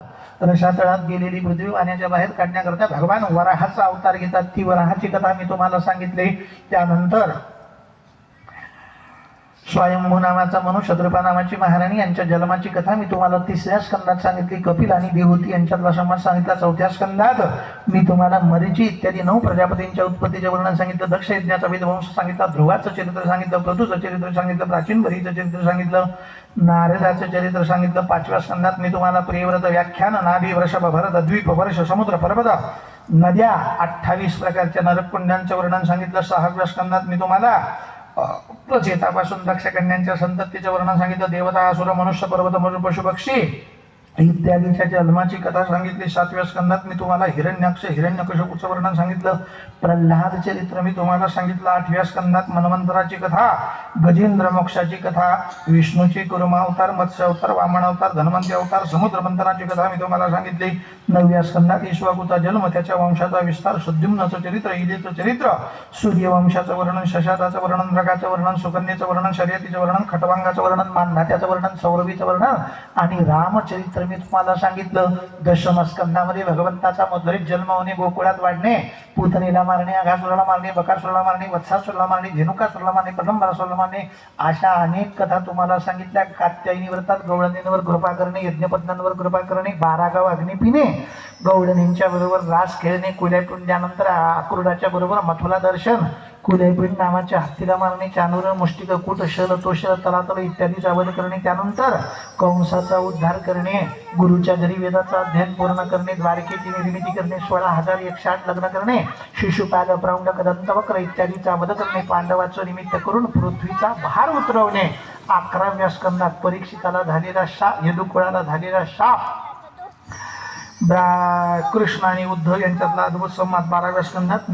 रसातळात गेलेली पृथ्वी पाण्याच्या बाहेर काढण्याकरता भगवान वराहाचा अवतार घेतात. ती वराहाची कथा मी तुम्हाला सांगितली. त्यानंतर स्वयंभू नावाचा मनुष्य शत्रुपा नावाची महाराणी यांच्या जन्माची कथा मी तुम्हाला 3ऱ्या स्कंदात सांगितली. कपिल आणि देवहूती यांच्यातला संवाद सांगितला. 4थ्या स्कंदात मी तुम्हाला मरीची इत्यादी 9 प्रजापतींच्या उत्पत्तीचे वर्णन सांगितलं. दक्ष यज्ञाचा विध्वंस सांगितला. ध्रुवाचं चरित्र सांगितलं. क्रतूचं चरित्र सांगितलं. प्राचीन बरीचं चरित्र सांगितलं. नारदाचं चरित्र सांगितलं. 5व्या स्कंदात मी तुम्हाला प्रियव्रत व्याख्यान, नाभी, वृषभ, भरत, द्वीप, वर्ष, समुद्र, पर्वत, नद्या, 28 प्रकारच्या नरककुंडांचं वर्णन सांगितलं. 6व्या स्कंदात मी तुम्हाला चेतापासून दक्षकन्यांच्या संततीचे वर्णन सांगितलं. देवता, असुर, मनुष्य, पर्वत, मृग, पशु, पक्षी इत्यादीच्या जन्माची कथा सांगितली. 7व्या स्कंदात मी तुम्हाला हिरण्याक्ष, हिरण्यकशिपूचं वर्णन सांगितलं. प्रल्हाद चरित्र मी तुम्हाला सांगितलं. 8व्या स्कंदात मन्वंतराची कथा, गजेंद्र मोक्षाची कथा, विष्णूचे कुर्म अवतार, मत्स्य अवतार, वामन अवतार, धन्वंती अवतार, समुद्र मंथनाची कथा मी तुम्हाला सांगितली. 9व्या स्कंदात ईश्वाकुचा जन्म, त्याच्या वंशाचा विस्तार, सुद्युम्नाचं चरित्र, इलेचं चरित्र, सूर्यवंशाचं वर्णन, शशादाचं वर्णन, मृगाचं वर्णन, सुकन्येचं वर्णन, शर्यतीचं वर्णन, खटवांगाचं वर्णन, मानधात्याचं वर्णन, सौरभीचं वर्णन आणि रामचरित्र मी तुम्हाला सांगितलं. 10व्या स्कंदामध्ये भगवंताचा मधुरित जन्म होणे, गोकुळात वाढणे, पुतनीला मारणे, अघासुराला मारणे, बकासुराला मारणे, वत्सासुराला मारणे, धेनुकासुराला मारणे, प्रलंबरासुराला मारणे, अशा अनेक कथा तुम्हाला सांगितल्या. कात्यायनी व्रतात गवळणींवर कृपा करणे, यज्ञपत्नांवर कृपा करणे, 12 गाव अग्नी पिणे, गवळणींच्या बरोबर रास खेळणे, कुल्यापिंड्यानंतर आक्रोडाच्या बरोबर मथुला दर्शन, कुलेपिंड नावाच्या हत्तीला मारणे, चानूर, मुष्टिक, कूट, शल, तोषल, तलातल इत्यादीचा वध करणे, त्यानंतर कंसाचा उद्धार करणे, गुरुच्या घरी वेदाचा अध्ययन पूर्ण करणे, द्वारकेची निर्मिती करणे, 16,108 लग्न करणे, शिशुपाल, प्रौंडक, दंतवक्र इत्यादीचा वध करणे, पांडवाचं निमित्त करून पृथ्वीचा भार उतरवणे. 11व्या स्कंदात परीक्षिताला झालेला शाप, यदुकुळाला झालेला शाप, कृष्ण आणि उद्धव यांच्यातला अद्भुत संवाद. 12व्या स्कंदात